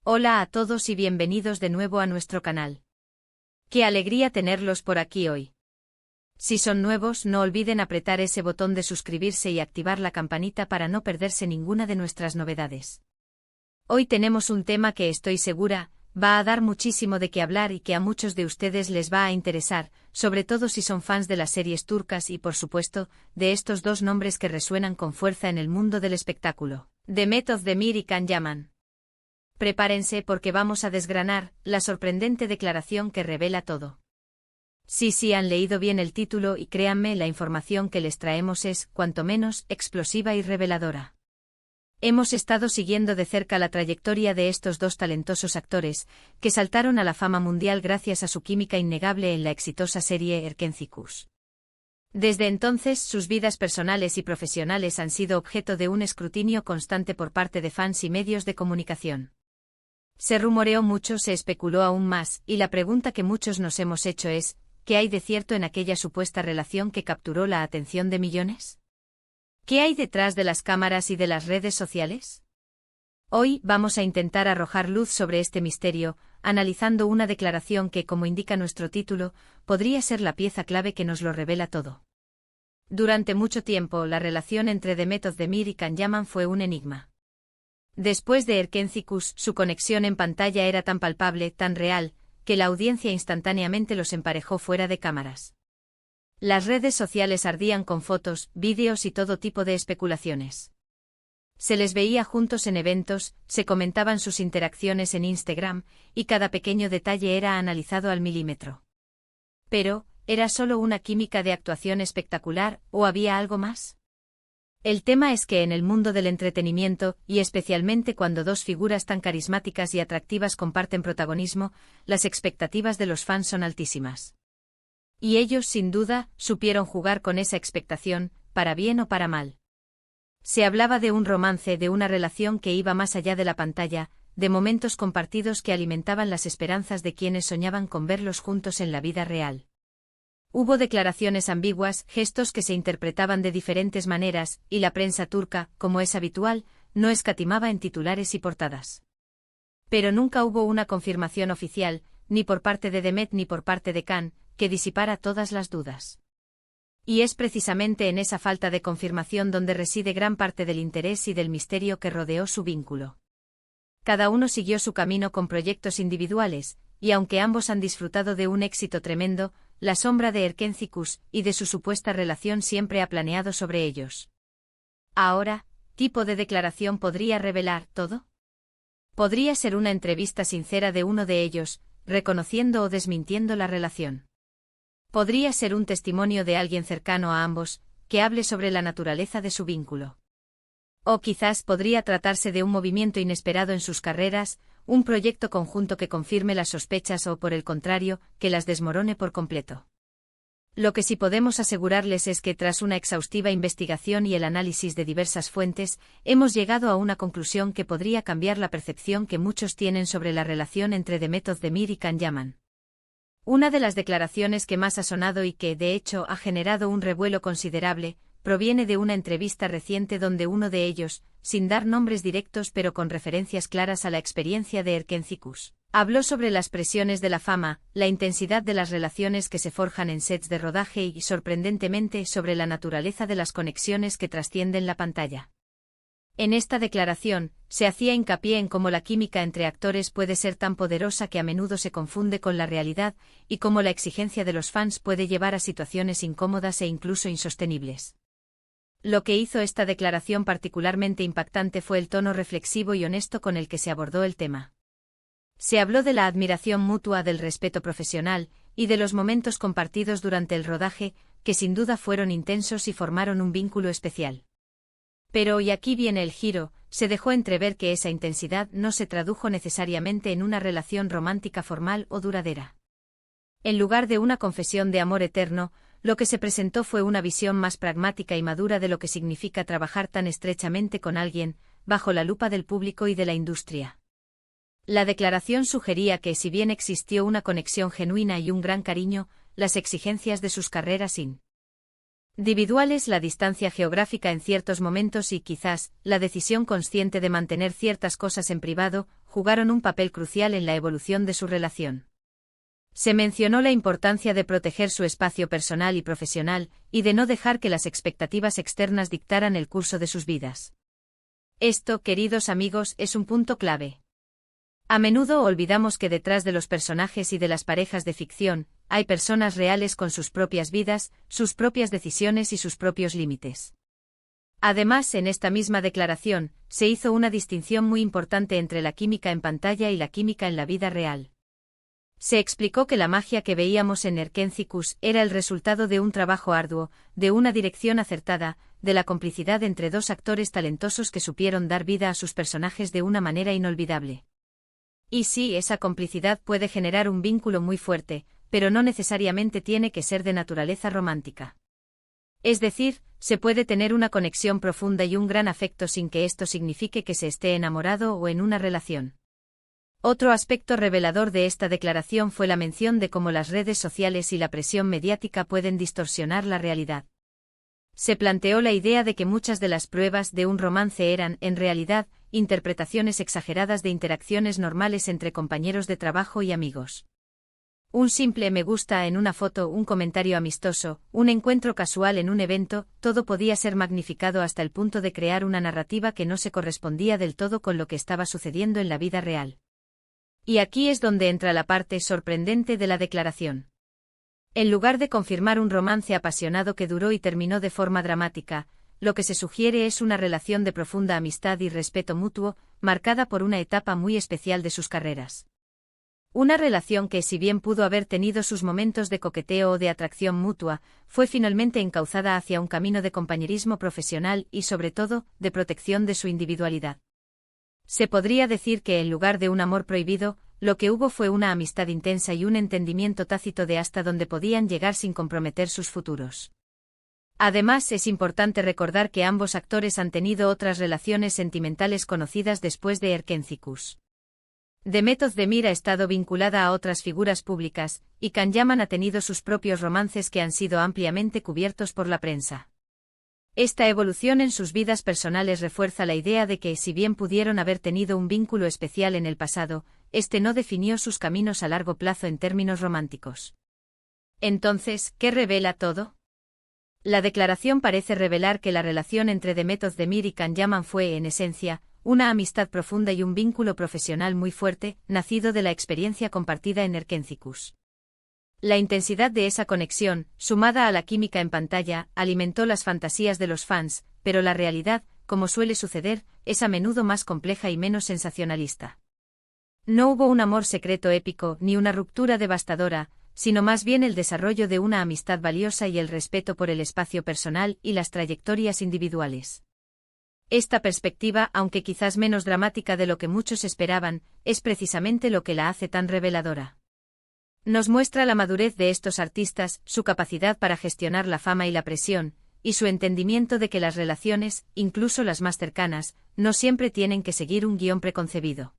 Hola a todos y bienvenidos de nuevo a nuestro canal. Qué alegría tenerlos por aquí hoy. Si son nuevos, no olviden apretar ese botón de suscribirse y activar la campanita para no perderse ninguna de nuestras novedades. Hoy tenemos un tema que estoy segura va a dar muchísimo de qué hablar y que a muchos de ustedes les va a interesar, sobre todo si son fans de las series turcas y, por supuesto, de estos dos nombres que resuenan con fuerza en el mundo del espectáculo, Demet Özdemir y Can Yaman. Prepárense porque vamos a desgranar la sorprendente declaración que revela todo. Sí, han leído bien el título y créanme, la información que les traemos es, cuanto menos, explosiva y reveladora. Hemos estado siguiendo de cerca la trayectoria de estos dos talentosos actores, que saltaron a la fama mundial gracias a su química innegable en la exitosa serie Erkenci. Desde entonces, sus vidas personales y profesionales han sido objeto de un escrutinio constante por parte de fans y medios de comunicación. Se rumoreó mucho, se especuló aún más, y la pregunta que muchos nos hemos hecho es, ¿qué hay de cierto en aquella supuesta relación que capturó la atención de millones? ¿Qué hay detrás de las cámaras y de las redes sociales? Hoy vamos a intentar arrojar luz sobre este misterio, analizando una declaración que, como indica nuestro título, podría ser la pieza clave que nos lo revela todo. Durante mucho tiempo, la relación entre Demet Özdemir y Can Yaman fue un enigma. Después de Erkenci, su conexión en pantalla era tan palpable, tan real, que la audiencia instantáneamente los emparejó fuera de cámaras. Las redes sociales ardían con fotos, vídeos y todo tipo de especulaciones. Se les veía juntos en eventos, se comentaban sus interacciones en Instagram, y cada pequeño detalle era analizado al milímetro. Pero, ¿era solo una química de actuación espectacular, o había algo más? El tema es que en el mundo del entretenimiento, y especialmente cuando dos figuras tan carismáticas y atractivas comparten protagonismo, las expectativas de los fans son altísimas. Y ellos, sin duda, supieron jugar con esa expectación, para bien o para mal. Se hablaba de un romance, de una relación que iba más allá de la pantalla, de momentos compartidos que alimentaban las esperanzas de quienes soñaban con verlos juntos en la vida real. Hubo declaraciones ambiguas, gestos que se interpretaban de diferentes maneras, y la prensa turca, como es habitual, no escatimaba en titulares y portadas. Pero nunca hubo una confirmación oficial, ni por parte de Demet ni por parte de Can, que disipara todas las dudas. Y es precisamente en esa falta de confirmación donde reside gran parte del interés y del misterio que rodeó su vínculo. Cada uno siguió su camino con proyectos individuales, y aunque ambos han disfrutado de un éxito tremendo, la sombra de Erkenci y de su supuesta relación siempre ha planeado sobre ellos. Ahora, ¿tipo de declaración podría revelar todo? Podría ser una entrevista sincera de uno de ellos, reconociendo o desmintiendo la relación. Podría ser un testimonio de alguien cercano a ambos, que hable sobre la naturaleza de su vínculo. O quizás podría tratarse de un movimiento inesperado en sus carreras, un proyecto conjunto que confirme las sospechas o, por el contrario, que las desmorone por completo. Lo que sí podemos asegurarles es que tras una exhaustiva investigación y el análisis de diversas fuentes, hemos llegado a una conclusión que podría cambiar la percepción que muchos tienen sobre la relación entre Demet Özdemir y Can Yaman. Una de las declaraciones que más ha sonado y que, de hecho, ha generado un revuelo considerable, proviene de una entrevista reciente donde uno de ellos, sin dar nombres directos pero con referencias claras a la experiencia de Erkenci, habló sobre las presiones de la fama, la intensidad de las relaciones que se forjan en sets de rodaje y, sorprendentemente, sobre la naturaleza de las conexiones que trascienden la pantalla. En esta declaración, se hacía hincapié en cómo la química entre actores puede ser tan poderosa que a menudo se confunde con la realidad, y cómo la exigencia de los fans puede llevar a situaciones incómodas e incluso insostenibles. Lo que hizo esta declaración particularmente impactante fue el tono reflexivo y honesto con el que se abordó el tema. Se habló de la admiración mutua, del respeto profesional, y de los momentos compartidos durante el rodaje, que sin duda fueron intensos y formaron un vínculo especial. Pero, y aquí viene el giro, se dejó entrever que esa intensidad no se tradujo necesariamente en una relación romántica formal o duradera. En lugar de una confesión de amor eterno, lo que se presentó fue una visión más pragmática y madura de lo que significa trabajar tan estrechamente con alguien, bajo la lupa del público y de la industria. La declaración sugería que, si bien existió una conexión genuina y un gran cariño, las exigencias de sus carreras individuales, la distancia geográfica en ciertos momentos y quizás la decisión consciente de mantener ciertas cosas en privado, jugaron un papel crucial en la evolución de su relación. Se mencionó la importancia de proteger su espacio personal y profesional, y de no dejar que las expectativas externas dictaran el curso de sus vidas. Esto, queridos amigos, es un punto clave. A menudo olvidamos que detrás de los personajes y de las parejas de ficción, hay personas reales con sus propias vidas, sus propias decisiones y sus propios límites. Además, en esta misma declaración, se hizo una distinción muy importante entre la química en pantalla y la química en la vida real. Se explicó que la magia que veíamos en Erkendzicus era el resultado de un trabajo arduo, de una dirección acertada, de la complicidad entre dos actores talentosos que supieron dar vida a sus personajes de una manera inolvidable. Y sí, esa complicidad puede generar un vínculo muy fuerte, pero no necesariamente tiene que ser de naturaleza romántica. Es decir, se puede tener una conexión profunda y un gran afecto sin que esto signifique que se esté enamorado o en una relación. Otro aspecto revelador de esta declaración fue la mención de cómo las redes sociales y la presión mediática pueden distorsionar la realidad. Se planteó la idea de que muchas de las pruebas de un romance eran, en realidad, interpretaciones exageradas de interacciones normales entre compañeros de trabajo y amigos. Un simple me gusta en una foto, un comentario amistoso, un encuentro casual en un evento, todo podía ser magnificado hasta el punto de crear una narrativa que no se correspondía del todo con lo que estaba sucediendo en la vida real. Y aquí es donde entra la parte sorprendente de la declaración. En lugar de confirmar un romance apasionado que duró y terminó de forma dramática, lo que se sugiere es una relación de profunda amistad y respeto mutuo, marcada por una etapa muy especial de sus carreras. Una relación que, si bien pudo haber tenido sus momentos de coqueteo o de atracción mutua, fue finalmente encauzada hacia un camino de compañerismo profesional y, sobre todo, de protección de su individualidad. Se podría decir que en lugar de un amor prohibido, lo que hubo fue una amistad intensa y un entendimiento tácito de hasta dónde podían llegar sin comprometer sus futuros. Además, es importante recordar que ambos actores han tenido otras relaciones sentimentales conocidas después de Erkendzicus. Demet Özdemir ha estado vinculada a otras figuras públicas, y Can Yaman ha tenido sus propios romances que han sido ampliamente cubiertos por la prensa. Esta evolución en sus vidas personales refuerza la idea de que, si bien pudieron haber tenido un vínculo especial en el pasado, este no definió sus caminos a largo plazo en términos románticos. Entonces, ¿qué revela todo? La declaración parece revelar que la relación entre Demet Özdemir y Can Yaman fue, en esencia, una amistad profunda y un vínculo profesional muy fuerte, nacido de la experiencia compartida en Erkendzicus. La intensidad de esa conexión, sumada a la química en pantalla, alimentó las fantasías de los fans, pero la realidad, como suele suceder, es a menudo más compleja y menos sensacionalista. No hubo un amor secreto épico ni una ruptura devastadora, sino más bien el desarrollo de una amistad valiosa y el respeto por el espacio personal y las trayectorias individuales. Esta perspectiva, aunque quizás menos dramática de lo que muchos esperaban, es precisamente lo que la hace tan reveladora. Nos muestra la madurez de estos artistas, su capacidad para gestionar la fama y la presión, y su entendimiento de que las relaciones, incluso las más cercanas, no siempre tienen que seguir un guión preconcebido.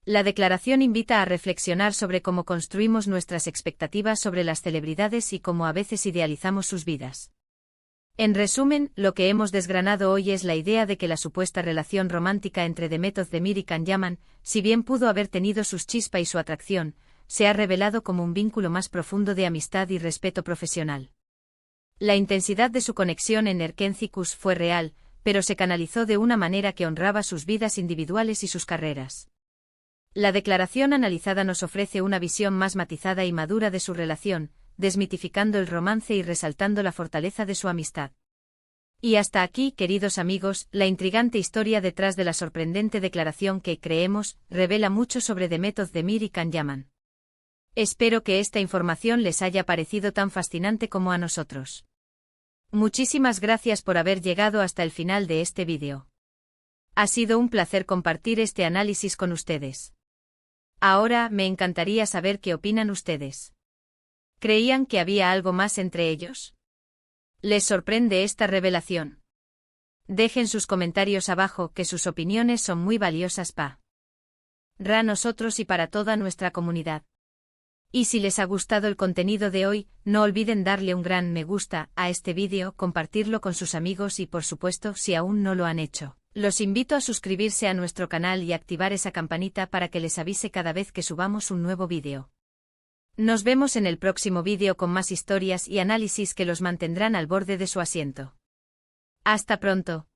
La declaración invita a reflexionar sobre cómo construimos nuestras expectativas sobre las celebridades y cómo a veces idealizamos sus vidas. En resumen, lo que hemos desgranado hoy es la idea de que la supuesta relación romántica entre Demet Özdemir y Can Yaman, si bien pudo haber tenido sus chispa y su atracción, se ha revelado como un vínculo más profundo de amistad y respeto profesional. La intensidad de su conexión en Erkendzicus fue real, pero se canalizó de una manera que honraba sus vidas individuales y sus carreras. La declaración analizada nos ofrece una visión más matizada y madura de su relación, desmitificando el romance y resaltando la fortaleza de su amistad. Y hasta aquí, queridos amigos, la intrigante historia detrás de la sorprendente declaración que, creemos, revela mucho sobre Demet Özdemir y Can Yaman. Espero que esta información les haya parecido tan fascinante como a nosotros. Muchísimas gracias por haber llegado hasta el final de este vídeo. Ha sido un placer compartir este análisis con ustedes. Ahora, me encantaría saber qué opinan ustedes. ¿Creían que había algo más entre ellos? ¿Les sorprende esta revelación? Dejen sus comentarios abajo, que sus opiniones son muy valiosas para nosotros y para toda nuestra comunidad. Y si les ha gustado el contenido de hoy, no olviden darle un gran me gusta a este vídeo, compartirlo con sus amigos y, por supuesto, si aún no lo han hecho, Los invito a suscribirse a nuestro canal y activar esa campanita para que les avise cada vez que subamos un nuevo vídeo. Nos vemos en el próximo vídeo con más historias y análisis que los mantendrán al borde de su asiento. Hasta pronto.